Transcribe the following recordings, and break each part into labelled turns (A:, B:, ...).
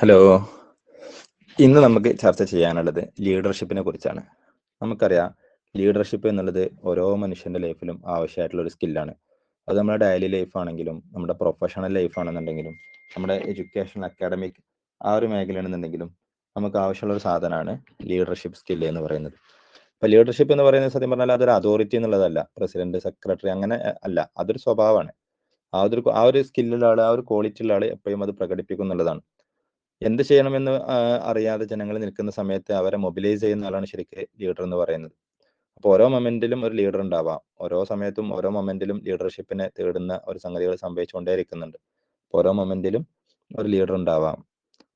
A: Hello. ഇന്ന് നമുക്ക് ചർച്ച ചെയ്യാനുള്ളത് ലീഡർഷിപ്പിനെ കുറിച്ചാണ്. നമുക്കറിയാം, ലീഡർഷിപ്പ് എന്നുള്ളത് ഓരോ മനുഷ്യന്റെ ലൈഫിലും ആവശ്യമായിട്ടുള്ള ഒരു സ്കില്ലാണ്. അത് നമ്മുടെ ഡെയിലി ലൈഫ് ആണെങ്കിലും നമ്മുടെ പ്രൊഫഷണൽ ലൈഫ് ആണെന്നുണ്ടെങ്കിലും നമ്മുടെ എഡ്യൂക്കേഷൻ അക്കാഡമിക് ആ ഒരു മേഖലയാണെന്നുണ്ടെങ്കിലും നമുക്ക് ആവശ്യമുള്ള ഒരു സാധനമാണ് ലീഡർഷിപ്പ് സ്കില്ല് എന്ന് പറയുന്നത്. അപ്പോൾ ലീഡർഷിപ്പ് എന്ന് പറയുന്നത് സത്യം പറഞ്ഞാൽ അതൊരു അതോറിറ്റി എന്നുള്ളതല്ല, പ്രസിഡന്റ് സെക്രട്ടറി അങ്ങനെ അല്ല, അതൊരു സ്വഭാവമാണ്. ആ ഒരു സ്കില്ലുള്ള ആൾ, ആ ഒരു ക്വാളിറ്റി ഉള്ള ആൾ എപ്പോഴും അത് പ്രകടിപ്പിക്കും എന്നുള്ളതാണ്. എന്ത് ചെയ്യണമെന്ന് അറിയാതെ ജനങ്ങൾ നിൽക്കുന്ന സമയത്ത് അവരെ മൊബിലൈസ് ചെയ്യുന്ന ആളാണ് ശരിക്ക് ലീഡർ എന്ന് പറയുന്നത്. അപ്പോൾ ഓരോ മൊമെന്റിലും ഒരു ലീഡർ ഉണ്ടാവാം. ഓരോ സമയത്തും ഓരോ മൊമെന്റിലും ലീഡർഷിപ്പിനെ തേടുന്ന ഒരു സംഗതികൾ സംഭവിച്ചുകൊണ്ടേയിരിക്കുന്നുണ്ട്. ഓരോ മൊമെന്റിലും ഒരു ലീഡർ ഉണ്ടാവാം.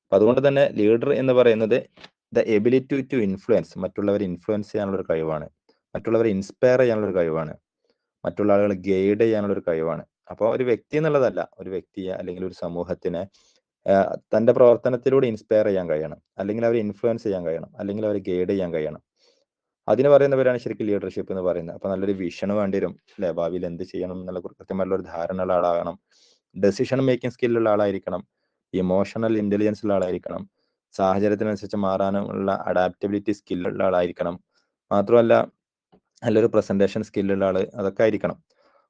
A: അപ്പൊ അതുകൊണ്ട് തന്നെ ലീഡർ എന്ന് പറയുന്നത് ദ എബിലിറ്റി ടു ഇൻഫ്ലുവൻസ്, മറ്റുള്ളവരെ ഇൻഫ്ലുവൻസ് ചെയ്യാനുള്ള ഒരു കഴിവാണ്. മറ്റുള്ളവരെ ഇൻസ്പയർ ചെയ്യാനുള്ള ഒരു കഴിവാണ്. മറ്റുള്ള ആളുകളെ ഗൈഡ് ചെയ്യാനുള്ള ഒരു കഴിവാണ്. അപ്പോൾ ഒരു വ്യക്തി എന്നുള്ളതല്ല, ഒരു വ്യക്തിയെ അല്ലെങ്കിൽ ഒരു സമൂഹത്തിനെ തന്റെ പ്രവർത്തനത്തിലൂടെ ഇൻസ്പയർ ചെയ്യാൻ കഴിയണം, അല്ലെങ്കിൽ അവരെ ഇൻഫ്ലുവൻസ് ചെയ്യാൻ കഴിയണം, അല്ലെങ്കിൽ അവരെ ഗൈഡ് ചെയ്യാൻ കഴിയണം. അതിന് പറയുന്നവരാണ് ശരിക്കും ലീഡർഷിപ്പ് എന്ന് പറയുന്നത്. അപ്പൊ നല്ലൊരു വിഷൻ വേണ്ടി വരും അല്ലെ, ഭാവിയിൽ എന്ത് ചെയ്യണം എന്നുള്ള കൃത്യമായിട്ടുള്ള ഒരു ധാരണ ഉള്ള ആളാകണം. ഡെസിഷൻ മേക്കിംഗ് സ്കില്ലുള്ള ആളായിരിക്കണം. ഇമോഷണൽ ഇന്റലിജൻസ് ഉള്ള ആളായിരിക്കണം. സാഹചര്യത്തിനനുസരിച്ച് മാറാനുള്ള അഡാപ്റ്റബിലിറ്റി സ്കില്ലുള്ള ആളായിരിക്കണം. മാത്രമല്ല, നല്ലൊരു പ്രസന്റേഷൻ സ്കില്ലുള്ള ആള് അതൊക്കെ ആയിരിക്കണം.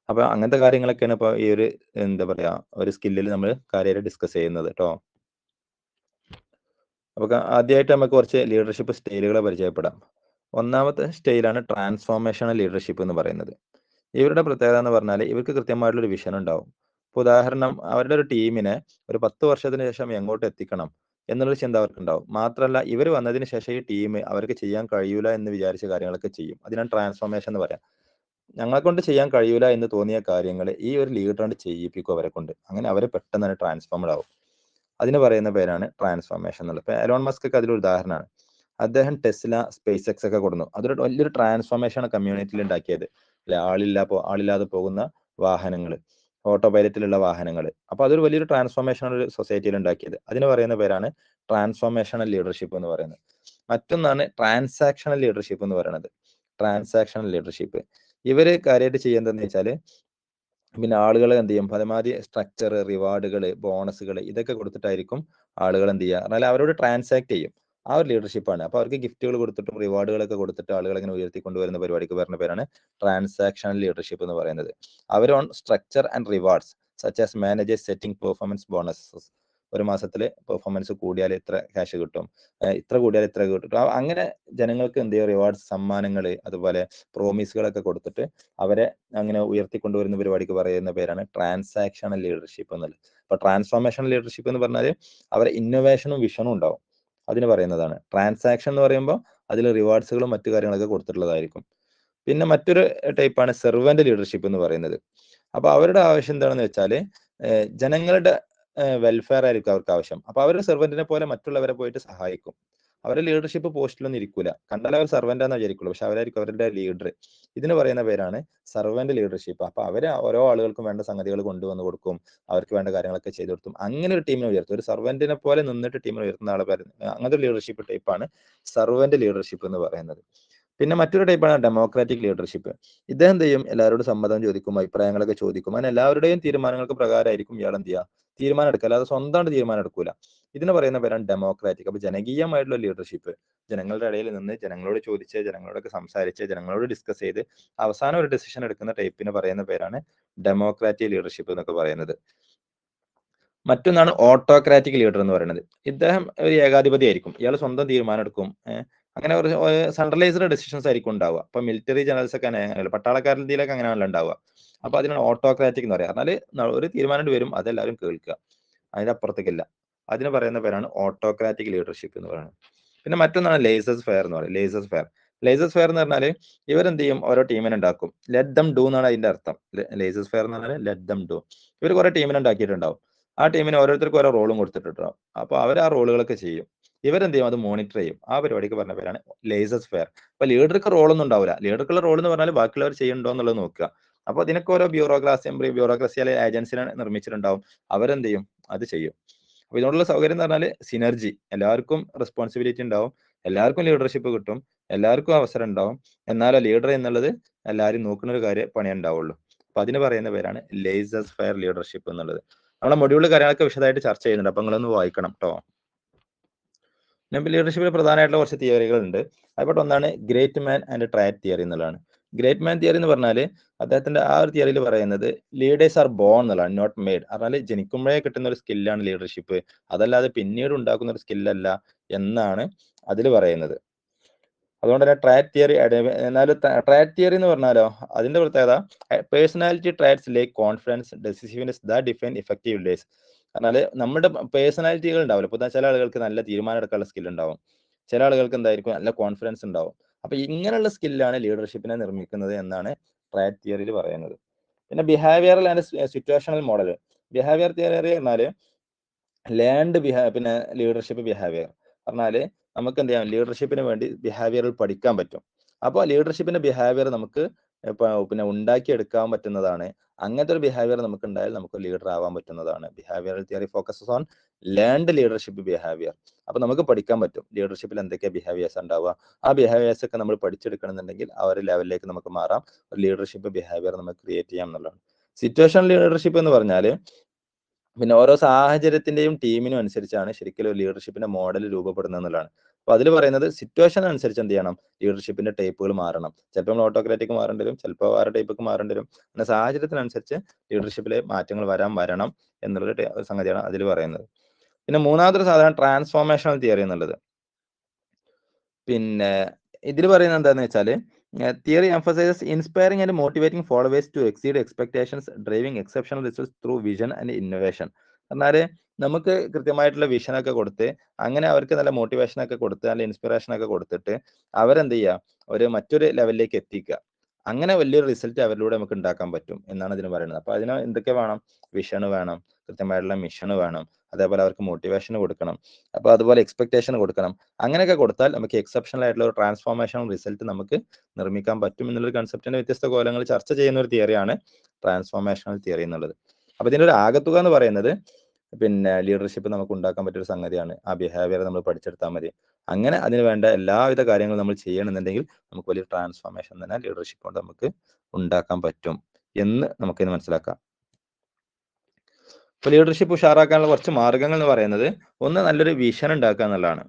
A: അപ്പൊ അങ്ങനത്തെ കാര്യങ്ങളൊക്കെയാണ് ഇപ്പൊ ഈ ഒരു എന്താ പറയാ ഒരു സ്കില്ലിൽ നമ്മൾ കാര്യമായിട്ട് ഡിസ്കസ് ചെയ്യുന്നത് കേട്ടോ. അപ്പൊ ആദ്യമായിട്ട് നമുക്ക് കുറച്ച് ലീഡർഷിപ്പ് സ്റ്റൈലുകളെ പരിചയപ്പെടാം. ഒന്നാമത്തെ സ്റ്റൈലാണ് ട്രാൻസ്ഫോർമേഷണൽ ലീഡർഷിപ്പ് എന്ന് പറയുന്നത്. ഇവരുടെ പ്രത്യേകത എന്ന് പറഞ്ഞാൽ ഇവർക്ക് കൃത്യമായിട്ടുള്ള ഒരു വിഷൻ ഉണ്ടാവും. ഇപ്പൊ ഉദാഹരണം, അവരുടെ ഒരു ടീമിനെ ഒരു 10 വർഷത്തിന് ശേഷം എങ്ങോട്ട് എത്തിക്കണം എന്നുള്ളൊരു ചിന്ത അവർക്കുണ്ടാവും. മാത്രമല്ല, ഇവർ വന്നതിന് ശേഷം ഈ ടീം അവർക്ക് ചെയ്യാൻ കഴിയൂല എന്ന് വിചാരിച്ച കാര്യങ്ങളൊക്കെ ചെയ്യും. അതിനാണ് ട്രാൻസ്ഫോർമേഷൻ എന്ന് പറയാം. ഞങ്ങളെ കൊണ്ട് ചെയ്യാൻ കഴിയൂല എന്ന് തോന്നിയ കാര്യങ്ങൾ ഈ ഒരു ലീഡറാണ്ട് ചെയ്യിപ്പിക്കും അവരെ കൊണ്ട്. അങ്ങനെ അവരെ പെട്ടെന്ന് തന്നെ ട്രാൻസ്ഫോംഡ് ആവും. അതിന് പറയുന്ന പേരാണ് ട്രാൻസ്ഫോർമേഷൻ എന്നുള്ളത്. ഇപ്പൊ എലോൺ മസ്ക് ഒക്കെ അതിലൊരു ഉദാഹരണമാണ്. അദ്ദേഹം ടെസ്ല, സ്പേസ് എക്സ് ഒക്കെ കൊടുന്നു. അതൊരു വലിയൊരു ട്രാൻസ്ഫോർമേഷൻ കമ്മ്യൂണിറ്റിയിൽ ഉണ്ടാക്കിയത് അല്ലെ. ആളില്ലാതെ പോകുന്ന വാഹനങ്ങൾ, ഓട്ടോ പൈലറ്റിലുള്ള വാഹനങ്ങൾ. അപ്പൊ അതൊരു വലിയൊരു ട്രാൻസ്ഫോർമേഷൻ ഒരു സൊസൈറ്റിയിൽ ഉണ്ടാക്കിയത്. അതിന് പറയുന്ന പേരാണ് ട്രാൻസ്ഫോർമേഷണൽ ലീഡർഷിപ്പ് എന്ന് പറയുന്നത്. മറ്റൊന്നാണ് ട്രാൻസാക്ഷണൽ ലീഡർഷിപ്പ് എന്ന് പറയുന്നത്. ട്രാൻസാക്ഷണൽ ലീഡർഷിപ്പ് ഇവര് കാര്യമായിട്ട് ചെയ്യുന്നതെന്ന് വെച്ചാല്, പിന്നെ ആളുകൾ എന്ത് ചെയ്യും, പരമാവധി സ്ട്രക്ചർ, റിവാർഡുകൾ, ബോണസുകൾ ഇതൊക്കെ കൊടുത്തിട്ടായിരിക്കും ആളുകൾ എന്ത് ചെയ്യുക, എന്നാൽ അവരോട് ട്രാൻസാക്ട് ചെയ്യും. ആ ഒരു ലീഡർഷിപ്പാണ്. അപ്പൊ അവർക്ക് ഗിഫ്റ്റുകൾ കൊടുത്തിട്ടും റിവാർഡുകളൊക്കെ കൊടുത്തിട്ട് ആളുകൾ ഇങ്ങനെ ഉയർത്തിക്കൊണ്ടുവരുന്ന പരിപാടിക്ക് വരുന്ന പേരാണ് ട്രാൻസാക്ഷണൽ ലീഡർഷിപ്പ് എന്ന് പറയുന്നത്. അവർ on structure and rewards such as managers setting performance bonuses. ഒരു മാസത്തിൽ പെർഫോമൻസ് കൂടിയാൽ ഇത്ര ക്യാഷ് കിട്ടും, ഇത്ര കൂടിയാൽ ഇത്ര കിട്ടും. അങ്ങനെ ജനങ്ങൾക്ക് എന്ത് ചെയ്യും, റിവാർഡ്സ്, സമ്മാനങ്ങൾ, അതുപോലെ പ്രോമിസുകളൊക്കെ കൊടുത്തിട്ട് അവരെ അങ്ങനെ ഉയർത്തിക്കൊണ്ടുവരുന്ന പരിപാടിക്ക് പറയുന്ന പേരാണ് ട്രാൻസാക്ഷണൽ ലീഡർഷിപ്പ് എന്നുള്ളത്. അപ്പൊ ട്രാൻസ്ഫോർമേഷൻ ലീഡർഷിപ്പ് എന്ന് പറഞ്ഞാൽ അവരെ ഇന്നോവേഷനും വിഷനും ഉണ്ടാവും. അതിന് പറയുന്നതാണ്. ട്രാൻസാക്ഷൻ എന്ന് പറയുമ്പോൾ അതിൽ റിവാർഡ്സുകളും മറ്റു കാര്യങ്ങളൊക്കെ കൊടുത്തിട്ടുള്ളതായിരിക്കും. പിന്നെ മറ്റൊരു ടൈപ്പാണ് സെർവന്റ് ലീഡർഷിപ്പ് എന്ന് പറയുന്നത്. അപ്പൊ അവരുടെ ആവശ്യം എന്താണെന്ന് വെച്ചാല്, ജനങ്ങളുടെ വെൽഫെയർ ആയിരിക്കും അവർക്ക് ആവശ്യം. അപ്പൊ അവരുടെ സെർവന്റിനെ പോലെ മറ്റുള്ളവരെ പോയിട്ട് സഹായിക്കും. അവരുടെ ലീഡർഷിപ്പ് പോസ്റ്റിലൊന്നും ഇരിക്കൂല. കണ്ടാൽ അവർ സർവന്റാന്ന് വിചാരിക്കുള്ളൂ, പക്ഷെ അവരായിരിക്കും അവരുടെ ലീഡർ. ഇതിന് പറയുന്ന പേരാണ് സർവന്റ് ലീഡർഷിപ്പ്. അപ്പൊ അവര് ഓരോ ആളുകൾക്കും വേണ്ട സംഗതികൾ കൊണ്ടുവന്ന് കൊടുക്കും, അവർക്ക് വേണ്ട കാര്യങ്ങളൊക്കെ ചെയ്തു കൊടുക്കും. അങ്ങനെ ഒരു ടീമിനെ ഉയർത്തും. ഒരു സർവന്റിനെ പോലെ നിന്നിട്ട് ടീമിനെ ഉയർത്തുന്ന ആളെ അങ്ങനത്തെ ഒരു ലീഡർഷിപ്പ് ടൈപ്പാണ് സർവന്റ് ലീഡർഷിപ്പ് എന്ന് പറയുന്നത്. പിന്നെ മറ്റൊരു ടൈപ്പാണ് ഡെമോക്രാറ്റിക് ലീഡർഷിപ്പ്. ഇദ്ദേഹം എന്ത് ചെയ്യും, എല്ലാവരോടും സമ്മതം ചോദിക്കും, അഭിപ്രായങ്ങളൊക്കെ ചോദിക്കും. അങ്ങനെ എല്ലാവരുടെയും തീരുമാനങ്ങൾക്ക് പ്രകാരമായിരിക്കും ഇയാൾ എന്ത് ചെയ്യുക, തീരുമാനം എടുക്കുക. അല്ലാതെ സ്വന്തമായിട്ട് തീരുമാനം എടുക്കൂല. ഇതിന് പറയുന്ന പേരാണ് ഡെമോക്രാറ്റിക്. അപ്പൊ ജനകീയമായിട്ടുള്ള ലീഡർഷിപ്പ്, ജനങ്ങളുടെ ഇടയിൽ നിന്ന് ജനങ്ങളോട് ചോദിച്ച്, ജനങ്ങളോടൊക്കെ സംസാരിച്ച്, ജനങ്ങളോട് ഡിസ്കസ് ചെയ്ത് അവസാനം ഒരു ഡിസിഷൻ എടുക്കുന്ന ടൈപ്പിന് പറയുന്ന പേരാണ് ഡെമോക്രാറ്റിക് ലീഡർഷിപ്പ് എന്നൊക്കെ പറയുന്നത്. മറ്റൊന്നാണ് ഓട്ടോക്രാറ്റിക് ലീഡർ എന്ന് പറയുന്നത്. ഇദ്ദേഹം ഒരു ഏകാധിപതി ആയിരിക്കും. ഇയാൾ സ്വന്തം തീരുമാനം എടുക്കും. അങ്ങനെ ഒരു സെൻട്രലൈസ്ഡ് ഡെസിഷൻസ് ആയിരിക്കും ഉണ്ടാവുക. ഇപ്പൊ മിലിറ്ററി ജനറൽസ് ഒക്കെ അങ്ങനെയല്ല, പട്ടാളക്കാരുടെ അങ്ങനെയാണല്ലോ ഉണ്ടാവുക. അപ്പൊ അതിനാണ് ഓട്ടോക്രാറ്റിക് എന്ന് പറയുക. എന്നാൽ ഒരു തീരുമാനം വരും, അതെല്ലാവരും കേൾക്കുക, അതിനപ്പുറത്തേക്കില്ല. അതിന് പറയുന്ന പേരാണ് ഓട്ടോക്രാറ്റിക് ലീഡർഷിപ്പ് എന്ന് പറയുന്നത്. പിന്നെ മറ്റൊന്നാണ് ലേസസ് ഫെയർ എന്ന് പറയുന്നത്. ലേസസ് ഫെയർ എന്ന് പറഞ്ഞാൽ ഇവരെന്ത് ചെയ്യും, ഓരോ ടീമിനെ ഉണ്ടാക്കും. ലെറ്റ് ദം ഡു എന്നാണ് അതിന്റെ അർത്ഥം. ലേസസ് ഫെയർ എന്ന് പറഞ്ഞാൽ ലെറ്റ് ദം ഡു. ഇവർ കുറെ ടീമിനെ ഉണ്ടാക്കിയിട്ടുണ്ടാവും. ആ ടീമിന് ഓരോരുത്തർക്കും ഓരോ റോളും കൊടുത്തിട്ടുണ്ടാവും. അപ്പൊ അവർ ആ റോളുകളൊക്കെ ചെയ്യും. ഇവരെന്ത് ചെയ്യും, അത് മോണിറ്റർ ചെയ്യും. ആ പരിപാടിക്ക് പറഞ്ഞ പേരാണ് ലേസസ് ഫെയർ. അപ്പൊ ലീഡർക്ക് റോളൊന്നും ഉണ്ടാവില്ല. ലീഡർക്കുള്ള റോൾ എന്ന് പറഞ്ഞാൽ ബാക്കിയുള്ളവർ ചെയ്യുന്നുണ്ടോ എന്നുള്ളത് നോക്കുക. അപ്പൊ അതിനൊക്കെ ഓരോ ബ്യൂറോക്രസി അല്ലെങ്കിൽ ഏജൻസിനെ നിർമ്മിച്ചിട്ടുണ്ടാവും. അവരെന്ത് ചെയ്യും, അത് ചെയ്യും. അപ്പൊ ഇതിനോടുള്ള സൗകര്യം എന്ന് പറഞ്ഞാൽ സിനർജി. എല്ലാവർക്കും റെസ്പോൺസിബിലിറ്റി ഉണ്ടാവും, എല്ലാവർക്കും ലീഡർഷിപ്പ് കിട്ടും, എല്ലാവർക്കും അവസരം ഉണ്ടാവും. എന്നാലോ ലീഡർ എന്നുള്ളത് എല്ലാവരും നോക്കുന്ന ഒരു പണിയേ ഉണ്ടാവുള്ളൂ. അപ്പൊ അതിന് പറയുന്ന പേരാണ് ലേസസ് ഫെയർ ലീഡർഷിപ്പ് എന്നുള്ളത്. നമ്മളെ മൊഡ്യൂളിൽ കാര്യങ്ങളൊക്കെ വിശദമായിട്ട് ചർച്ച ചെയ്യുന്നുണ്ട്. അപ്പൊ നിങ്ങളൊന്ന് വായിക്കണം കേട്ടോ. ലീഡർഷിപ്പിൽ പ്രധാനമായിട്ടുള്ള കുറച്ച് തിയറികളുണ്ട്. അതിൽപ്പെട്ട ഒന്നാണ് great man and triad theory എന്നുള്ളതാണ്. ഗ്രേറ്റ് മാൻ തിയറി എന്ന് പറഞ്ഞാൽ അദ്ദേഹത്തിന്റെ ആ ഒരു തിയറിയിൽ പറയുന്നത് ലീഡേഴ്സ് ആർ ബോൺ എന്നുള്ളതാണ്, നോട്ട് മെയ്ഡ്. പറഞ്ഞാൽ ജനിക്കുമ്പോഴേ കിട്ടുന്ന ഒരു സ്കില്ലാണ് ലീഡർഷിപ്പ്, അതല്ലാതെ പിന്നീട് ഉണ്ടാക്കുന്ന ഒരു സ്കില്ലല്ല എന്നാണ് അതിൽ പറയുന്നത്. അതുകൊണ്ട് തന്നെ ട്രാറ്റ് തിയറി, എന്നാലും ട്രാറ്റ് തിയറി എന്ന് പറഞ്ഞാലോ അതിന്റെ പ്രത്യേകത personality traits like confidence, decisions that define effective leaders. പറഞ്ഞാല് നമ്മുടെ പേഴ്സണാലിറ്റികൾ ഉണ്ടാവില്ല. ഇപ്പൊ ചില ആളുകൾക്ക് നല്ല തീരുമാനം എടുക്കാനുള്ള സ്കിൽ ഉണ്ടാവും, ചില ആളുകൾക്ക് എന്തായിരിക്കും നല്ല കോൺഫിഡൻസ് ഉണ്ടാവും. അപ്പൊ ഇങ്ങനെയുള്ള സ്കില്ലാണ് ലീഡർഷിപ്പിനെ നിർമ്മിക്കുന്നത് എന്നാണ് ട്രാറ്റ് തിയറിയിൽ പറയുന്നത്. പിന്നെ behavioural and situational model. Behaviour theory പറഞ്ഞാല് ലേൺഡ് പിന്നെ ലീഡർഷിപ്പ് ബിഹേവിയർ പറഞ്ഞാല് നമുക്ക് എന്ത് ചെയ്യാം, ലീഡർഷിപ്പിന് വേണ്ടി ബിഹേവിയറിൽ പഠിക്കാൻ പറ്റും. അപ്പോൾ ലീഡർഷിപ്പിന്റെ ബിഹേവിയർ നമുക്ക് പിന്നെ ഉണ്ടാക്കിയെടുക്കാൻ പറ്റുന്നതാണ്. അങ്ങനത്തെ ഒരു ബിഹേവിയർ നമുക്ക് ഉണ്ടായാൽ നമുക്ക് ലീഡർ ആവാൻ പറ്റുന്നതാണ്. Behavioural theory focuses on learned leadership behaviour. അപ്പൊ നമുക്ക് പഠിക്കാൻ പറ്റും ലീഡർഷിപ്പിൽ എന്തൊക്കെ ബിഹേവിയേഴ്സ് ഉണ്ടാവുക. ആ ബിഹേവിയേഴ്സ് ഒക്കെ നമ്മൾ പഠിച്ചെടുക്കണമെന്നുണ്ടെങ്കിൽ ആ ഒരു ലെവലിലേക്ക് നമുക്ക് മാറാം. ഒരു ലീഡർഷിപ്പ് ബിഹേവിയർ നമുക്ക് ക്രിയേറ്റ് ചെയ്യാം എന്നുള്ളതാണ്. സിറ്റുവേഷൻ ലീഡർഷിപ്പ് എന്ന് പറഞ്ഞാൽ പിന്നെ ഓരോ സാഹചര്യത്തിന്റെയും ടീമിനും അനുസരിച്ചാണ് ശരിക്കും ഒരു ലീഡർഷിപ്പിന്റെ മോഡൽ രൂപപ്പെടുന്നത് എന്നുള്ളതാണ്. അപ്പൊ അതിൽ പറയുന്നത് സിറ്റുവേഷൻ അനുസരിച്ച് എന്ത് ചെയ്യണം, ലീഡർഷിപ്പിന്റെ ടൈപ്പുകൾ മാറണം. ചിലപ്പോൾ നമ്മൾ ഓട്ടോക്രാറ്റിക് മാറേണ്ടി വരും, ചിലപ്പോൾ വേറെ ടൈപ്പൊക്കെ മാറേണ്ടി വരും. പിന്നെ സാഹചര്യത്തിനനുസരിച്ച് ലീഡർഷിപ്പിലെ മാറ്റങ്ങൾ വരണം എന്നുള്ളൊരു സംഗതിയാണ് അതിൽ പറയുന്നത്. പിന്നെ മൂന്നാമതൊരു സാധനം ട്രാൻസ്ഫോർമേഷണൽ തിയറി എന്നുള്ളത്. പിന്നെ ഇതിൽ പറയുന്നത് എന്താന്ന് വെച്ചാല് theory emphasises inspiring and motivating followers to exceed expectations, driving exceptional results through vision and innovation. എന്നാല് നമുക്ക് കൃത്യമായിട്ടുള്ള വിഷനൊക്കെ കൊടുത്ത് അങ്ങനെ അവർക്ക് നല്ല മോട്ടിവേഷൻ ഒക്കെ കൊടുത്ത് നല്ല ഇൻസ്പിറേഷൻ ഒക്കെ കൊടുത്തിട്ട് അവരെന്ത് ചെയ്യുക, ഒരു മറ്റൊരു ലെവലിലേക്ക് എത്തിക്കുക. അങ്ങനെ വലിയൊരു റിസൾട്ട് അവരിലൂടെ നമുക്ക് ഉണ്ടാക്കാൻ പറ്റും എന്നാണ് ഇതിന് പറയുന്നത്. അപ്പൊ അതിന് എന്തൊക്കെ വേണം, വിഷന് വേണം, കൃത്യമായിട്ടുള്ള മിഷന് വേണം, അതേപോലെ അവർക്ക് മോട്ടിവേഷൻ കൊടുക്കണം, അപ്പൊ അതുപോലെ എക്സ്പെക്ടേഷൻ കൊടുക്കണം. അങ്ങനെയൊക്കെ കൊടുത്താൽ നമുക്ക് എക്സെപ്ഷണൽ ആയിട്ടുള്ള ഒരു ട്രാൻസ്ഫോർമേഷൻ റിസൾട്ട് നമുക്ക് നിർമ്മിക്കാൻ പറ്റും എന്നുള്ളൊരു കൺസെപ്റ്റിന്റെ വ്യത്യസ്ത കോലങ്ങൾ ചർച്ച ചെയ്യുന്ന ഒരു തിയറിയാണ് ട്രാൻസ്ഫോർമേഷണൽ തിയറി എന്നുള്ളത്. അപ്പൊ ഇതിന്റെ ഒരു ആകത്തുക എന്ന് പറയുന്നത് പിന്നെ ലീഡർഷിപ്പ് നമുക്ക് ഉണ്ടാക്കാൻ പറ്റിയൊരു സംഗതിയാണ്. ആ ബിഹേവിയർ നമ്മൾ പഠിച്ചെടുത്താൽ മതി. അങ്ങനെ അതിന് വേണ്ട എല്ലാവിധ കാര്യങ്ങളും നമ്മൾ ചെയ്യണമെന്നുണ്ടെങ്കിൽ നമുക്ക് വലിയ ട്രാൻസ്ഫോർമേഷൻ തന്നെ ലീഡർഷിപ്പ് കൊണ്ട് നമുക്ക് ഉണ്ടാക്കാൻ പറ്റും എന്ന് നമുക്കിത് മനസ്സിലാക്കാം. ഇപ്പൊ ലീഡർഷിപ്പ് ഉഷാറാക്കാനുള്ള കുറച്ച് മാർഗങ്ങൾ എന്ന് പറയുന്നത്, ഒന്ന് നല്ലൊരു വിഷൻ ഉണ്ടാക്കുക എന്നുള്ളതാണ്.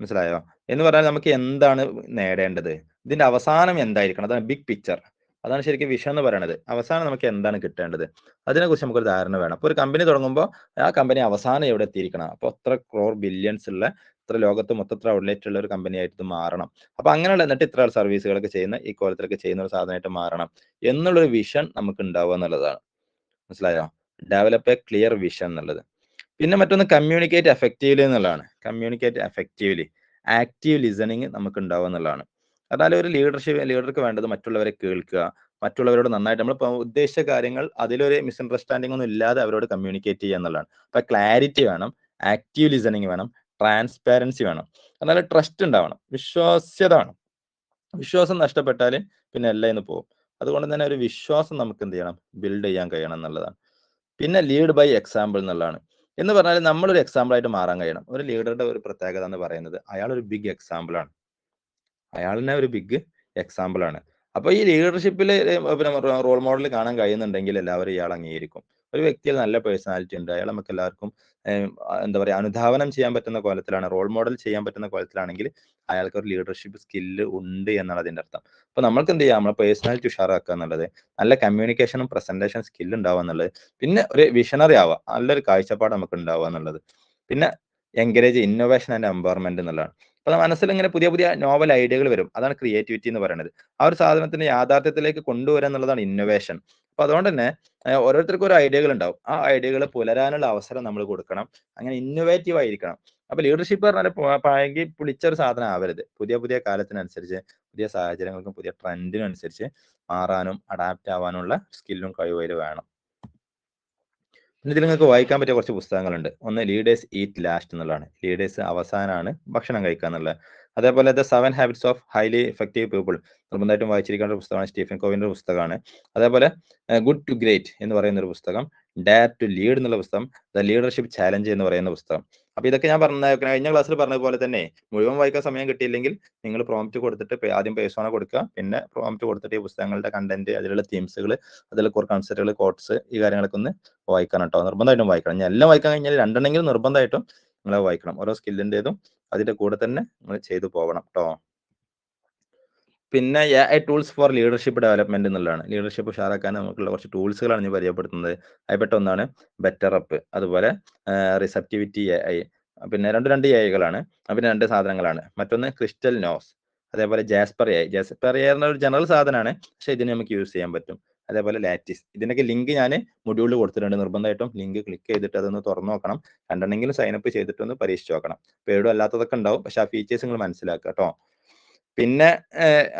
A: മനസ്സിലായോ? എന്ന് പറഞ്ഞാൽ നമുക്ക് എന്താണ് നേടേണ്ടത്, ഇതിന്റെ അവസാനം എന്തായിരിക്കണം, അതാണ് ബിഗ് പിക്ചർ. അതാണ് ശരിക്കും വിഷൻ എന്ന് പറയുന്നത്. അവസാനം നമുക്ക് എന്താണ് കിട്ടേണ്ടത് അതിനെക്കുറിച്ച് നമുക്കൊരു ധാരണ വേണം. അപ്പൊ ഒരു കമ്പനി തുടങ്ങുമ്പോൾ ആ കമ്പനി അവസാനം എവിടെ എത്തിയിരിക്കണം, അപ്പൊ എത്ര ക്രോർ ബില്യൺസ് ഉള്ള, ഇത്ര ലോകത്ത് മൊത്തത്ര ഔട്ട്ലെറ്റ് ഉള്ള ഒരു കമ്പനി ആയിട്ട് മാറണം. അപ്പൊ അങ്ങനെയുള്ള എന്നിട്ട് ഇത്ര സർവീസുകളൊക്കെ ചെയ്യുന്ന ഈ കോലത്തിലൊക്കെ ചെയ്യുന്ന ഒരു സാധനമായിട്ട് മാറണം എന്നുള്ളൊരു വിഷൻ നമുക്ക് ഉണ്ടാവുക എന്നുള്ളതാണ്. മനസ്സിലായോ? ഡെവലപ്പ് എ ക്ലിയർ വിഷൻ എന്നുള്ളത്. പിന്നെ മറ്റൊന്ന് കമ്മ്യൂണിക്കേറ്റ് എഫക്റ്റീവ്ലി എന്നുള്ളതാണ്. കമ്മ്യൂണിക്കേറ്റ് എഫക്റ്റീവ്ലി, ആക്റ്റീവ് ലിസണിങ് നമുക്ക് ഉണ്ടാവുക എന്നുള്ളതാണ്. അതായത് ഒരു ലീഡർക്ക് വേണ്ടത് മറ്റുള്ളവരെ കേൾക്കുക, മറ്റുള്ളവരോട് നന്നായിട്ട് നമ്മൾ ഉദ്ദേശിച്ച കാര്യങ്ങൾ അതിലൊരു മിസ്അണ്ടർസ്റ്റാൻഡിംഗ് ഒന്നും ഇല്ലാതെ അവരോട് കമ്മ്യൂണിക്കേറ്റ് ചെയ്യുക എന്നുള്ളതാണ്. അപ്പൊ ക്ലാരിറ്റി വേണം, ആക്റ്റീവ് ലിസണിങ് വേണം, ട്രാൻസ്പാരൻസി വേണം, എന്നാൽ ട്രസ്റ്റ് ഉണ്ടാവണം, വിശ്വാസ്യത വേണം. വിശ്വാസം നഷ്ടപ്പെട്ടാൽ പിന്നെ എല്ലാം ഇന്ന് പോകും. അതുകൊണ്ട് തന്നെ ഒരു വിശ്വാസം നമുക്ക് എന്ത് ചെയ്യണം, ബിൽഡ് ചെയ്യാൻ കഴിയണം എന്നുള്ളതാണ്. പിന്നെ ലീഡ് ബൈ എക്സാമ്പിൾ എന്നുള്ളതാണ്. എന്ന് പറഞ്ഞാൽ നമ്മളൊരു എക്സാമ്പിൾ ആയിട്ട് മാറാൻ കഴിയണം. ഒരു ലീഡറുടെ ഒരു പ്രത്യേകത എന്ന് പറയുന്നത് അയാൾ ഒരു ബിഗ് എക്സാമ്പിൾ ആണ്. അയാൾ തന്നെ ഒരു ബിഗ് എക്സാമ്പിൾ ആണ്. അപ്പൊ ഈ ലീഡർഷിപ്പിൽ പിന്നെ റോൾ മോഡൽ കാണാൻ കഴിയുന്നുണ്ടെങ്കിൽ എല്ലാവരും ഇയാൾ അംഗീകരിക്കും. ഒരു വ്യക്തിയിൽ നല്ല പേഴ്സണാലിറ്റി ഉണ്ട്, അയാൾ നമുക്ക് എല്ലാവർക്കും എന്താ പറയാ അനുധാവനം ചെയ്യാൻ പറ്റുന്ന കോലത്തിലാണ്, റോൾ മോഡൽ ചെയ്യാൻ പറ്റുന്ന കോലത്തിലാണെങ്കിൽ അയാൾക്ക് ഒരു ലീഡർഷിപ്പ് സ്കില്ല് ഉണ്ട് എന്നാണ് അതിന്റെ അർത്ഥം. അപ്പൊ നമ്മൾക്ക് എന്ത് ചെയ്യാം, നമ്മളെ പേഴ്സണാലിറ്റി ഉഷാറാക്കുക എന്നുള്ളത്, നല്ല കമ്മ്യൂണിക്കേഷനും പ്രസന്റേഷൻ സ്കില്ല് ഉണ്ടാവുക എന്നുള്ളത്, പിന്നെ ഒരു വിഷണറി ആവുക, നല്ലൊരു കാഴ്ചപ്പാട് നമുക്ക് ഉണ്ടാവുക എന്നുള്ളത്, പിന്നെ എൻകറേജ് ഇന്നോവേഷൻ ആൻഡ് എംപവർമെന്റ് എന്നുള്ളതാണ്. അപ്പൊ മനസ്സിൽ ഇങ്ങനെ പുതിയ പുതിയ നോവൽ ഐഡിയകൾ വരും, അതാണ് ക്രിയേറ്റിവിറ്റി എന്ന് പറയുന്നത്. ആ ഒരു സാധനത്തിന് യാഥാർത്ഥ്യത്തിലേക്ക് കൊണ്ടുവരിക എന്നുള്ളതാണ് ഇന്നോവേഷൻ. അപ്പൊ അതുകൊണ്ട് തന്നെ ഓരോരുത്തർക്കും ഒരു ഐഡിയകൾ ഉണ്ടാവും, ആ ഐഡിയകൾ പുലരാനുള്ള അവസരം നമ്മൾ കൊടുക്കണം, അങ്ങനെ ഇന്നോവേറ്റീവ് ആയിരിക്കണം. അപ്പൊ ലീഡർഷിപ്പ് പറഞ്ഞാൽ പഴകി പുളിച്ച ഒരു സാധനം ആവരുത്. പുതിയ പുതിയ കാലത്തിനനുസരിച്ച്, പുതിയ സാഹചര്യങ്ങൾക്കും പുതിയ ട്രെൻഡിനും അനുസരിച്ച് മാറാനും അഡാപ്റ്റ് ആവാനുള്ള സ്കില്ലും കഴിവും വേണം. പിന്നെ ഇതിൽ നിങ്ങൾക്ക് വായിക്കാൻ പറ്റിയ കുറച്ച് പുസ്തകങ്ങളുണ്ട്. ഒന്ന് ലീഡേഴ്സ് ഈറ്റ് ലാസ്റ്റ് എന്നുള്ളതാണ്. ലീഡേഴ്സ് അവസാനമാണ് ഭക്ഷണം കഴിക്കുക എന്നുള്ളത്. അതേപോലെ the 7 habits of highly effective people, നിർബന്ധമായിട്ടും വായിച്ചിരിക്കേണ്ട ഒരു പുസ്തകമാണ്, സ്റ്റീഫൻ കോവിന്റെ ഒരു പുസ്തകമാണ്. അതേപോലെ ഗുഡ് ടു ഗ്രേറ്റ് എന്ന് പറയുന്ന ഒരു പുസ്തകം, ഡയർ ടു ലീഡ് എന്നുള്ള പുസ്തകം, ദ ലീഡർഷിപ്പ് ചാലഞ്ച് എന്ന് പറയുന്ന പുസ്തകം. അപ്പൊ ഇതൊക്കെ ഞാൻ കഴിഞ്ഞ ക്ലാസ്സിൽ പറഞ്ഞതുപോലെ തന്നെ മുഴുവൻ വായിക്കാൻ സമയം കിട്ടിയില്ലെങ്കിൽ നിങ്ങൾ പ്രോംപ്റ്റ് കൊടുത്തിട്ട് ആദ്യം പേഴ്സോണ കൊടുക്കുക, പിന്നെ പ്രോംപ്റ്റ് കൊടുത്തിട്ട് ഈ പുസ്തകങ്ങളുടെ കണ്ടന്റ്, അതിലുള്ള തീംസുകൾ, അതിലുള്ള കുറേ കൺസെപ്റ്റുകൾ, കോട്സ്, ഈ കാര്യങ്ങളൊക്കെ ഒന്ന് വായിക്കണം കേട്ടോ. നിർബന്ധമായിട്ടും വായിക്കണം. ഞാൻ എല്ലാം വായിക്കാൻ കഴിഞ്ഞാൽ രണ്ടെണ്ണെങ്കിലും നിർബന്ധമായിട്ടും നിങ്ങൾ വായിക്കണം. ഓരോ സ്കില്ലിൻ്റെതും അതിന്റെ കൂടെ തന്നെ നിങ്ങൾ ചെയ്തു പോകണം ട്ടോ. പിന്നെ AI tools four leadership development എന്നുള്ളതാണ്. ലീഡർഷിപ്പ് ഉഷാറാക്കാൻ നമുക്കുള്ള കുറച്ച് ടൂൾസുകളാണ് ഞാൻ പരിചയപ്പെടുത്തുന്നത്. അതിൽപ്പെട്ട ഒന്നാണ് ബെറ്ററപ്പ്, അതുപോലെ റിസപ്റ്റിവിറ്റി എഐ. പിന്നെ രണ്ട് എഐകളാണ്. പിന്നെ 2 സാധനങ്ങളാണ്. മറ്റൊന്ന് ക്രിസ്റ്റൽ നോസ്, അതേപോലെ ജാസ്പർ എഐ. ജാസ്പർ എഐ പറഞ്ഞ ഒരു ജനറൽ സാധനമാണ്, പക്ഷേ ഇതിന് നമുക്ക് യൂസ് ചെയ്യാൻ പറ്റും. അതേപോലെ ലാറ്റിസ്. ഇതിന്റെയൊക്കെ ലിങ്ക് ഞാൻ മൊഡ്യൂളിൽ കൊടുത്തിട്ടുണ്ട്. നിർബന്ധമായിട്ടും ലിങ്ക് ക്ലിക്ക് ചെയ്തിട്ട് അതൊന്ന് തുറന്നു നോക്കണം. രണ്ടെണ്ണെങ്കിലും സൈനപ്പ് ചെയ്തിട്ടൊന്ന് പരീക്ഷിച്ച് നോക്കണം. പേടും അല്ലാത്തതൊക്കെ ഉണ്ടാവും, പക്ഷേ ആ ഫീച്ചേഴ്സ് നിങ്ങൾ മനസ്സിലാക്കുക കേട്ടോ. പിന്നെ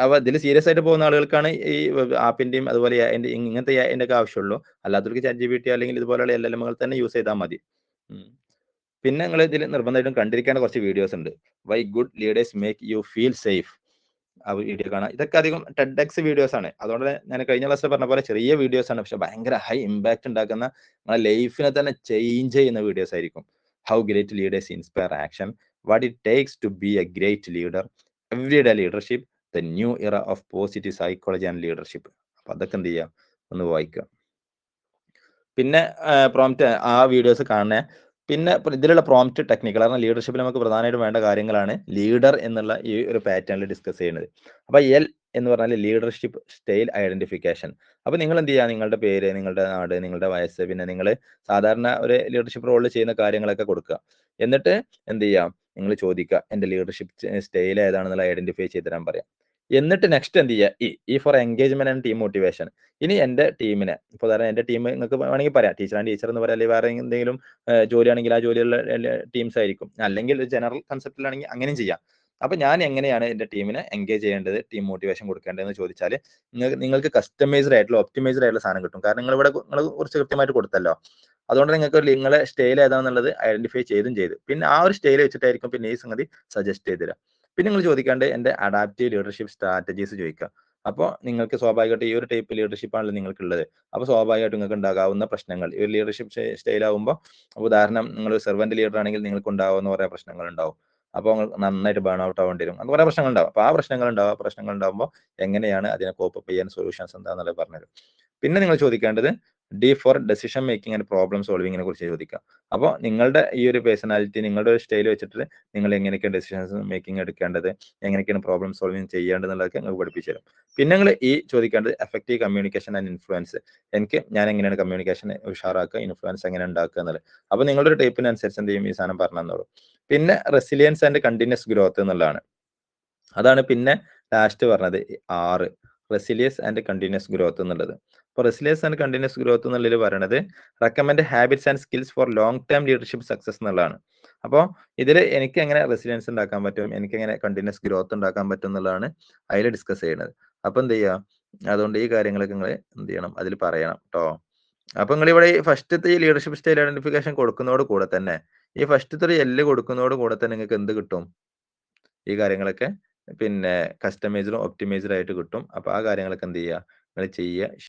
A: അവ ഇതിൽ സീരിയസ് ആയിട്ട് പോകുന്ന ആളുകൾക്കാണ് ഈ ആപ്പിന്റെയും അതുപോലെ ഇങ്ങനത്തെ എഐന്റെ ഒക്കെ ആവശ്യമുള്ളൂ. അല്ലാത്തവർക്ക് ChatGPT അല്ലെങ്കിൽ ഇതുപോലെയുള്ള LLMകൾ തന്നെ യൂസ് ചെയ്താൽ മതി. പിന്നെ നിങ്ങൾ ഇതിൽ നിർബന്ധമായിട്ടും കണ്ടിരിക്കേണ്ട കുറച്ച് വീഡിയോസ് ഉണ്ട്. Why good leaders make you feel safe. ആ വീഡിയോ കാണാം. ഇതൊക്കെ അധികം ടെഡ്എക്സ് വീഡിയോസ് ആണ്. അതുകൊണ്ട് ഞാൻ കഴിഞ്ഞ ക്ലാസ്സിൽ പറഞ്ഞ പോലെ ചെറിയ വീഡിയോസ് ആണ്, പക്ഷെ ഭയങ്കര ഹൈ ഇമ്പാക്ട് ഉണ്ടാക്കുന്ന, നിങ്ങളുടെ ലൈഫിനെ തന്നെ ചേഞ്ച് ചെയ്യുന്ന വീഡിയോസ് ആയിരിക്കും. How great leaders inspire action, what it takes to be a great leader, everyday leadership, the new era of positive psychology and leadership. അപ്പൊ അതൊക്കെ എന്ത് ചെയ്യുക, ഒന്ന് വായിക്കുക. പിന്നെ പ്രോംപ്റ്റ് ആ വീഡിയോസ് കാണുക. പിന്നെ ഇതിലുള്ള പ്രോംപ്റ്റ് ടെക്നിക്കൽ, കാരണം ലീഡർഷിപ്പിൽ നമുക്ക് പ്രധാനമായിട്ടും വേണ്ട കാര്യങ്ങളാണ് ലീഡർ എന്നുള്ള ഈ ഒരു പാറ്റേണിൽ ഡിസ്കസ് ചെയ്യുന്നത്. അപ്പൊ എൽ എന്ന് പറഞ്ഞാൽ ലീഡർഷിപ്പ് സ്റ്റൈൽ ഐഡന്റിഫിക്കേഷൻ. അപ്പൊ നിങ്ങൾ എന്ത് ചെയ്യുക, നിങ്ങളുടെ പേര്, നിങ്ങളുടെ നാട്, നിങ്ങളുടെ വയസ്സ്, പിന്നെ നിങ്ങൾ സാധാരണ ഒരു ലീഡർഷിപ്പ് റോളിൽ ചെയ്യുന്ന കാര്യങ്ങളൊക്കെ കൊടുക്കുക. എന്നിട്ട് എന്ത് ചെയ്യാം, നിങ്ങൾ ചോദിക്കുക എന്റെ ലീഡർഷിപ്പ് സ്റ്റൈൽ ഏതാണെന്നുള്ള ഐഡന്റിഫൈ ചെയ്ത് തരാൻ പറയാം. എന്നിട്ട് നെക്സ്റ്റ് എന്ത് ചെയ്യുക, ഈ for engagement and team motivation. ഇനി എന്റെ ടീമിനെ, ഇപ്പോൾ ഉദാഹരണം എന്റെ ടീം നിങ്ങൾക്ക് വേണമെങ്കിൽ പറയാം, ടീച്ചർ ആൻഡ് ടീച്ചർ എന്ന് പറയാം, അല്ലെങ്കിൽ വേറെ എന്തെങ്കിലും ജോലിയാണെങ്കിൽ ആ ജോലിയുള്ള ടീംസ് ആയിരിക്കും, അല്ലെങ്കിൽ ഒരു ജനറൽ കൺസെപ്റ്റിലാണെങ്കിൽ അങ്ങനെയും ചെയ്യാം. അപ്പൊ ഞാൻ എങ്ങനെയാണ് എന്റെ ടീമിനെ എൻഗേജ് ചെയ്യേണ്ടത്, ടീം മോട്ടിവേഷൻ കൊടുക്കേണ്ടതെന്ന് ചോദിച്ചാൽ നിങ്ങൾക്ക് കസ്റ്റമൈസ്ഡ് ആയിട്ടുള്ള ഒപ്റ്റിമൈസ്ഡ് ആയിട്ടുള്ള സാധനം കിട്ടും. കാരണം നിങ്ങൾ കുറച്ച് കൃത്യമായിട്ട് കൊടുത്തല്ലോ. അതുകൊണ്ട് നിങ്ങൾക്ക് നിങ്ങളെ സ്റ്റൈൽ ഏതാണെന്നുള്ളത് ഐഡന്റിഫൈ ചെയ്തു. പിന്നെ ആ ഒരു സ്റ്റൈൽ വെച്ചിട്ടായിരിക്കും പിന്നെ ഈ സംഗതി സജസ്റ്റ് ചെയ്ത് തരാം. പിന്നെ നിങ്ങൾ ചോദിക്കാണ്ട് എന്റെ അഡാപ്റ്റീവ് ലീഡർഷിപ്പ് സ്ട്രാറ്റജീസ് ചോദിക്കുക. അപ്പോൾ നിങ്ങൾക്ക് സ്വാഭാവികമായിട്ട് ഈ ഒരു ടൈപ്പ് ലീഡർഷിപ്പ് ആണല്ലോ നിങ്ങൾക്കുള്ളത്. അപ്പോൾ സ്വാഭാവികമായിട്ടും നിങ്ങൾക്ക് ഉണ്ടാകാവുന്ന പ്രശ്നങ്ങൾ, ഈ ഒരു ലീഡർഷിപ്പ് സ്റ്റൈൽ ആകുമ്പോൾ, ഉദാഹരണം നിങ്ങൾ സെർവന്റ് ലീഡർ ആണെങ്കിൽ നിങ്ങൾക്ക് ഉണ്ടാവുന്ന കുറേ പ്രശ്നങ്ങൾ ഉണ്ടാവും. അപ്പോൾ നന്നായിട്ട് ബേൺ ഔട്ട് ആവേണ്ടി വരും, അങ്ങനെ കുറേ പ്രശ്നങ്ങൾ ഉണ്ടാവും. അപ്പോൾ ആ പ്രശ്നങ്ങൾ ഉണ്ടാകുമ്പോൾ എങ്ങനെയാണ് അതിനെ കോപ്പ് ചെയ്യാൻ സൊല്യൂഷൻസ് എന്താണെന്നുള്ളത് പറഞ്ഞുതരും. പിന്നെ നിങ്ങൾ ചോദിക്കേണ്ടത് D for decision making and problem സോൾവിങ്ങിനെ കുറിച്ച് ചോദിക്കുക. അപ്പോൾ നിങ്ങളുടെ ഈ ഒരു പേഴ്സണാലിറ്റി, നിങ്ങളുടെ ഒരു സ്റ്റൈൽ വെച്ചിട്ട് നിങ്ങൾ എങ്ങനെയൊക്കെയാണ് ഡെസിഷൻസ് മേക്കിംഗ് എടുക്കേണ്ടത്, എങ്ങനെയൊക്കെയാണ് പ്രോബ്ലം സോൾവിങ് ചെയ്യേണ്ടത് എന്നുള്ളതൊക്കെ നിങ്ങൾക്ക് പഠിപ്പിച്ചു തരും. പിന്നെ നിങ്ങൾ ഈ ചോദിക്കേണ്ടത് എഫക്റ്റീവ് കമ്മ്യൂണിക്കേഷൻ ആൻഡ് ഇൻഫ്ലുവൻസ്. ഞാൻ എങ്ങനെയാണ് കമ്മ്യൂണിക്കേഷൻ ഉഷാറാക്കുക, ഇൻഫ്ലുവൻസ് എങ്ങനെ ഉണ്ടാക്കുക എന്നുള്ളത്. അപ്പോൾ നിങ്ങളുടെ ഒരു ടൈപ്പിനനുസരിച്ച് എന്ത് ചെയ്യും, ഈ സാധനം പറഞ്ഞു തന്നോളൂ. പിന്നെ റെസിലിയൻസ് ആൻഡ് കണ്ടിന്യൂസ് ഗ്രോത്ത് എന്നുള്ളതാണ്. അതാണ് പിന്നെ ലാസ്റ്റ് പറഞ്ഞത് 6, റെസിലിയൻസ് ആൻഡ് കണ്ടിന്യൂസ് ഗ്രോത്ത് എന്നുള്ളത്. അപ്പോൾ റെസിലിയൻസ് ആൻഡ് കണ്ടിന്യൂസ് ഗ്രോത്ത് എന്നുള്ളതിൽ പറയുന്നത് recommend habits and skills for long term leadership success എന്നുള്ളതാണ്. അപ്പോൾ ഇതിൽ എനിക്ക് എങ്ങനെ റെസിലിയൻസ് ഉണ്ടാക്കാൻ പറ്റും, എനിക്ക് എങ്ങനെ കണ്ടിന്യൂസ് ഗ്രോത്ത് ഉണ്ടാക്കാൻ പറ്റും എന്നുള്ളതാണ് അതിൽ ഡിസ്കസ് ചെയ്യുന്നത്. അപ്പോൾ എന്ത് ചെയ്യുക, അതുകൊണ്ട് ഈ കാര്യങ്ങളൊക്കെ നിങ്ങൾ എന്ത് ചെയ്യണം, അതിൽ പറയണം കേട്ടോ. അപ്പൊ നിങ്ങൾ ഇവിടെ ഈ ഫസ്റ്റത്തെ ഈ ലീഡർഷിപ്പ് സ്റ്റൈൽ ഐഡന്റിഫിക്കേഷൻ കൊടുക്കുന്നതോട് കൂടെ തന്നെ, ഈ ഫസ്റ്റത്തെ ഒരു എല്ല് കൊടുക്കുന്നതോട് കൂടെ തന്നെ നിങ്ങൾക്ക് എന്ത് കിട്ടും, ഈ കാര്യങ്ങളൊക്കെ പിന്നെ കസ്റ്റമൈസ്ഡും ഒപ്റ്റിമൈസ്ഡ് ആയിട്ട് കിട്ടും. അപ്പൊ ആ കാര്യങ്ങളൊക്കെ എന്ത് ചെയ്യുക, നിങ്ങൾ ചെയ്യുക.